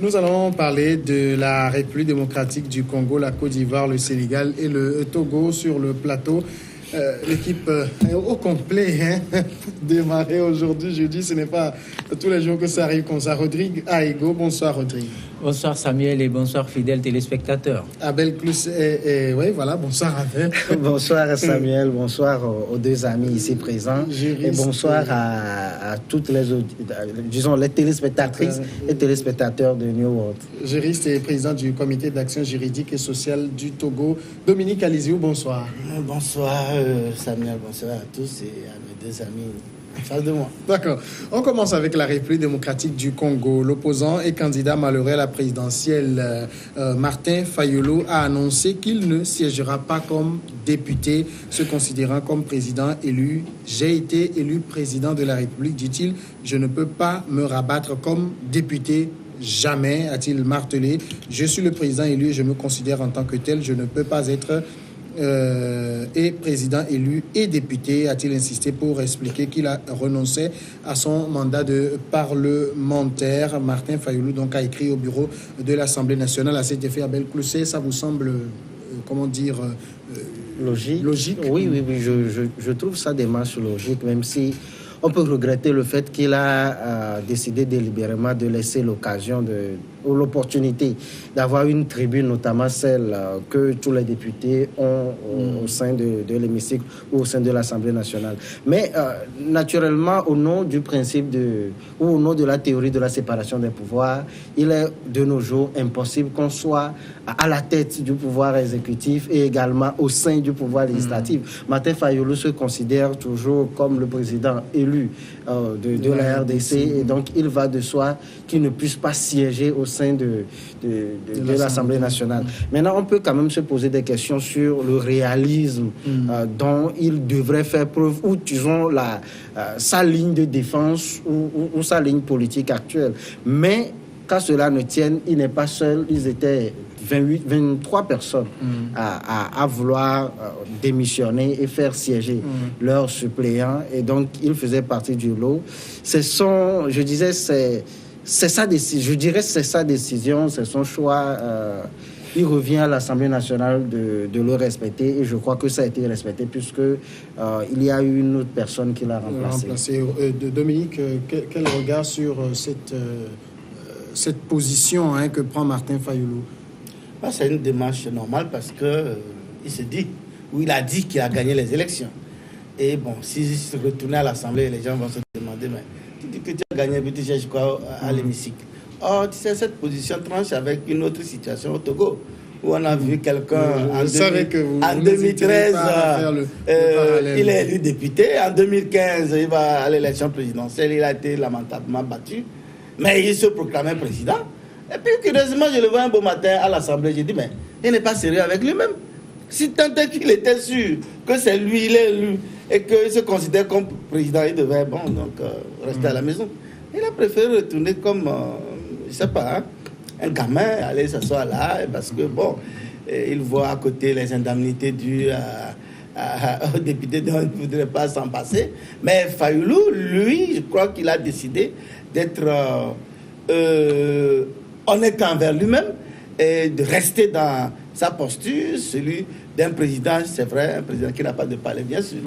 Nous allons parler de la République démocratique du Congo, la Côte d'Ivoire, le Sénégal et le Togo sur le plateau. L'équipe est au complet, démarrer aujourd'hui, jeudi. Ce n'est pas tous les jours que ça arrive comme ça. Rodrigue Aïgo, bonsoir Rodrigue. Bonsoir Samuel et bonsoir fidèles téléspectateurs. Abel Clous, oui, voilà, bonsoir Abel. Bonsoir Samuel, bonsoir aux deux amis ici présents. Juriste, et bonsoir à toutes les téléspectatrices et téléspectateurs de New World. Juriste et président du comité d'action juridique et sociale du Togo, Dominique Aliziou, bonsoir. Bonsoir Samuel, bonsoir à tous et à mes deux amis. En face de moi. D'accord. On commence avec la République démocratique du Congo. L'opposant et candidat malheureux à la présidentielle, Martin Fayulu, a annoncé qu'il ne siégera pas comme député, se considérant comme président élu. J'ai été élu président de la République, dit-il. Je ne peux pas me rabattre comme député. Jamais, a-t-il martelé. Je suis le président élu et je me considère en tant que tel. Je ne peux pas être et président élu et député, a-t-il insisté pour expliquer qu'il a renoncé à son mandat de parlementaire. Martin Fayulu donc a écrit au bureau de l'Assemblée nationale à cet effet. Abel Clousset, ça vous semble, logique? Oui, je trouve ça démarche logique, même si on peut regretter le fait qu'il a décidé délibérément de laisser l'occasion ou l'opportunité d'avoir une tribune, notamment celle que tous les députés ont au sein de l'hémicycle ou au sein de l'Assemblée nationale. Mais naturellement, au nom du principe ou au nom de la théorie de la séparation des pouvoirs, il est de nos jours impossible qu'on soit à la tête du pouvoir exécutif et également au sein du pouvoir législatif. Martin Fayulu se considère toujours comme le président élu de la RDC et donc il va de soi qu'il ne puisse pas siéger au sein de l'Assemblée nationale. Maintenant, on peut quand même se poser des questions sur le réalisme dont il devrait faire preuve, ou disons sa ligne de défense ou sa ligne politique actuelle. Mais qu'à cela ne tienne, il n'est pas seul. Ils étaient 23 personnes à vouloir démissionner et faire siéger leurs suppléants. Et donc, il faisait partie du lot. C'est sa décision. Je dirais c'est sa décision, c'est son choix. Il revient à l'Assemblée nationale de le respecter. Et je crois que ça a été respecté puisque il y a eu une autre personne qui l'a remplacé. Dominique, quel regard sur cette position que prend Martin Fayulu? C'est une démarche normale parce que il a dit qu'il a gagné les élections. Et bon, s'il se retournait à l'Assemblée, les gens vont se demander, mais tu dis que tu as gagné, puis tu cherches quoi à l'hémicycle? Oh, tu sais, cette position tranche avec une autre situation au Togo, où on a vu quelqu'un en 2013, il est élu député. En 2015, il va à l'élection présidentielle, il a été lamentablement battu, mais il se proclamait président. Et puis, curieusement, je le vois un beau matin à l'Assemblée. J'ai dit, mais il n'est pas sérieux avec lui-même. Si tant est qu'il était sûr que c'est lui, il est élu, et qu'il se considère comme président, il devait rester à la maison. Il a préféré retourner comme, je ne sais pas, un gamin, aller s'asseoir là, parce que, il voit à côté les indemnités dues aux députés dont il ne voudrait pas s'en passer. Mais Fayulu, lui, je crois qu'il a décidé d'être honnête envers lui-même et de rester dans sa posture, celui d'un président, c'est vrai, un président qui n'a pas de palais, bien sûr.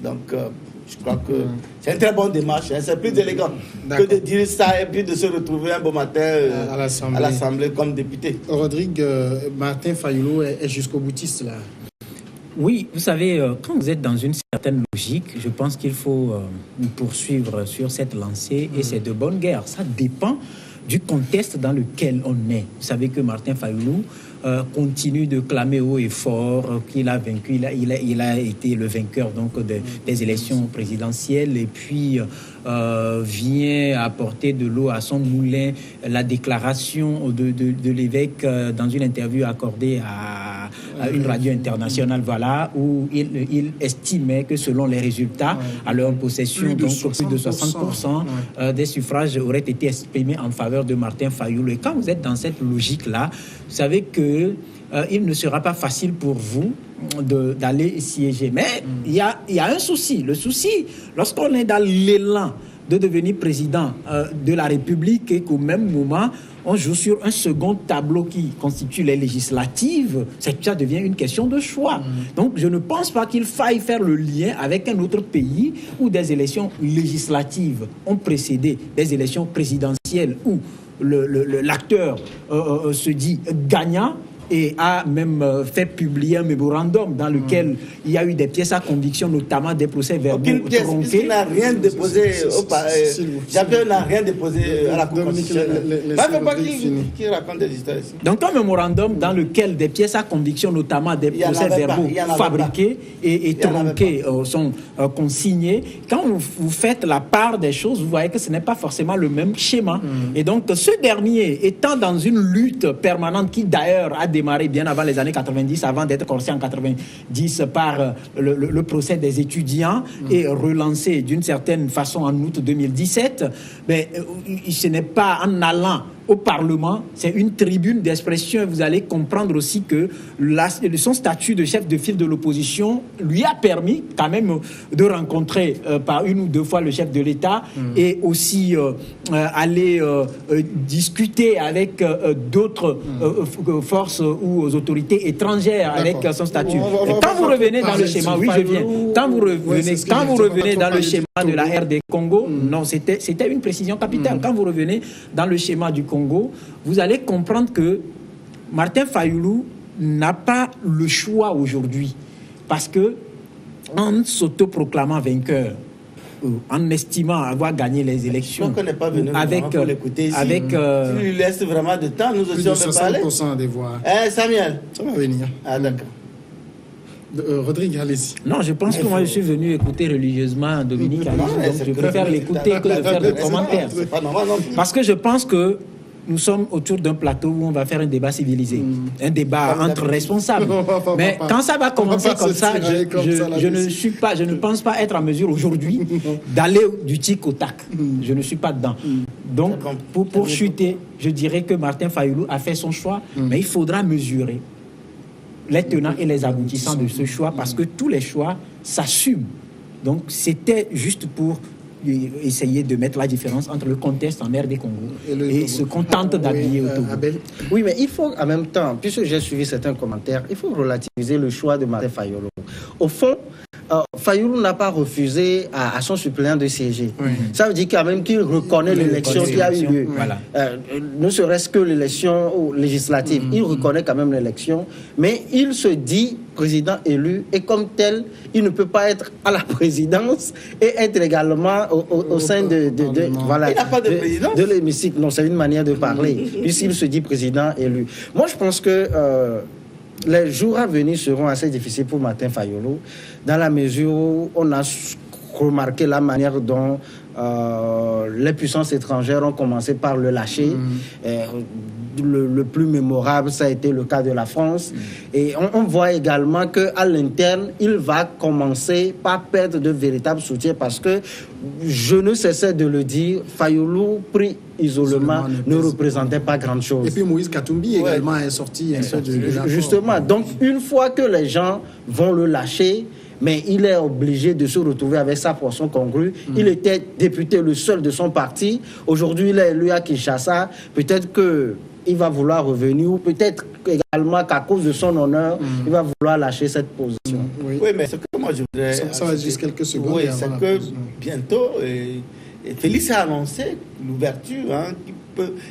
Donc, je crois que c'est une très bonne démarche. C'est plus élégant que de dire ça et puis de se retrouver un beau matin à l'Assemblée comme député. Rodrigue, Martin Fayulu est jusqu'au boutiste, là. Oui, vous savez, quand vous êtes dans une certaine logique, je pense qu'il faut poursuivre sur cette lancée et c'est de bonne guerre. Ça dépend du contexte dans lequel on est. Vous savez que Martin Fayulu continue de clamer haut et fort qu'il a vaincu. Il a été le vainqueur donc des élections présidentielles et puis vient apporter de l'eau à son moulin. La déclaration de l'évêque dans une interview accordée à une radio internationale, voilà, où il estimait que selon les résultats à leur possession, plus de 60% des suffrages auraient été exprimés en faveur de Martin Fayulu. Et quand vous êtes dans cette logique-là, vous savez que il ne sera pas facile pour vous d'aller siéger. Mais il y a un souci. Le souci, lorsqu'on est dans l'élan de devenir président de la République et qu'au même moment, on joue sur un second tableau qui constitue les législatives, ça devient une question de choix. Donc, je ne pense pas qu'il faille faire le lien avec un autre pays où des élections législatives ont précédé des élections présidentielles où l'acteur se dit gagnant et a même fait publier un mémorandum dans lequel il y a eu des pièces à conviction, notamment des procès-verbaux tronqués. Puisqu'il n'a rien déposé, Jean-Pierre n'a rien déposé à la Cour constitutionnelle. Il ne faut pas qu'il raconte des histoires ici. Donc un mémorandum dans lequel des pièces à conviction, notamment des procès-verbaux fabriqués et tronqués sont consignés, quand vous faites la part des choses, vous voyez que ce n'est pas forcément le même schéma. Et donc ce dernier étant dans une lutte permanente qui d'ailleurs a démarré bien avant les années 90, avant d'être corsé en 90 par le procès des étudiants et relancé d'une certaine façon en août 2017, mais ce n'est pas en allant au Parlement, c'est une tribune d'expression. Vous allez comprendre aussi que son statut de chef de file de l'opposition lui a permis quand même de rencontrer par une ou deux fois le chef de l'État et aussi aller discuter avec d'autres forces ou autorités étrangères avec son statut. Et quand vous revenez dans le schéma, oui je viens, quand vous revenez dans le schéma de la RD Congo, non, c'était une précision capitale. Quand vous revenez dans le schéma du Congo, vous allez comprendre que Martin Fayulu n'a pas le choix aujourd'hui. Parce que, en s'autoproclamant vainqueur, en estimant avoir gagné les élections, donc on n'est pas venu pour l'écouter ici. Tu lui laisses vraiment de temps, nous aussi on peut parler. 60% des voix. Samuel. Ça va venir. Ah d'accord. Rodrigue, allez-y. Non, je pense que moi je suis venu écouter religieusement Dominique Alizé, donc je préfère l'écouter que de faire des commentaires. Parce que je pense que nous sommes autour d'un plateau où on va faire un débat civilisé, un débat entre responsables. Mais quand ça va commencer comme ça, je ne pense pas être en mesure aujourd'hui d'aller du tic au tac. Je ne suis pas dedans. Donc, pour chuter, je dirais que Martin Fayulu a fait son choix, mais il faudra mesurer les tenants et les aboutissants de ce choix, parce que tous les choix s'assument. Donc, c'était juste pour essayer de mettre la différence entre le contexte en RD Congo et ce qu'on tente d'habiller au Togo. Oui, mais il faut en même temps, puisque j'ai suivi certains commentaires, il faut relativiser le choix de Martin Fayulu. Au fond, Fayulu n'a pas refusé à son suppléant de siéger. Ça veut dire quand même qu'il reconnaît l'élection qui a eu lieu. Voilà. Ne serait-ce que l'élection législative. Il reconnaît quand même l'élection, mais il se dit président élu et comme tel, il ne peut pas être à la présidence et être également au sein voilà, il n'a pas de présidence. De l'hémicycle. Non, c'est une manière de parler, puisqu'il se dit président élu. Moi, je pense que les jours à venir seront assez difficiles pour Martin Fayulu, dans la mesure où on a remarqué la manière dont les puissances étrangères ont commencé par le lâcher. Le plus mémorable, ça a été le cas de la France. Et on voit également qu'à l'interne, il va commencer par perdre de véritables soutiens parce que, je ne cessais de le dire, Fayulu, pris isolement, ne représentait pas grand-chose. Et puis Moïse Katumbi également est sorti. Justement, donc une fois que les gens vont le lâcher, mais il est obligé de se retrouver avec sa portion congrue. Il était député le seul de son parti. Aujourd'hui, il est élu à Kinshasa. Peut-être qu'il va vouloir revenir, ou peut-être également qu'à cause de son honneur, il va vouloir lâcher cette position. Oui, mais ce que moi je voudrais... Ça va juste quelques secondes. Oui, c'est que bientôt, Félix a annoncé l'ouverture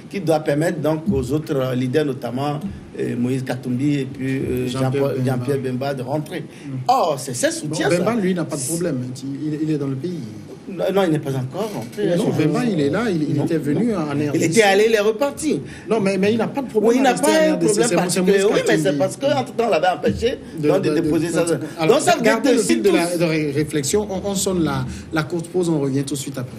qui doit permettre donc aux autres leaders, notamment Moïse Katumbi et puis Jean-Pierre Bemba, de rentrer. Or, c'est ce soutien. Bon, Bemba, lui, n'a pas de problème. Il est dans le pays. Non, il n'est pas encore rentré. Non, Bemba, il est là. Il était venu en RDC. Il était allé, il est reparti. Non, mais il n'a pas de problème. Oui, il n'a pas un problème particulier. Oui, mais c'est parce qu'entre-temps, on l'avait empêché de déposer ça. Alors, ça regarde le fil de réflexion. On sonne la courte pause. On revient tout de suite après.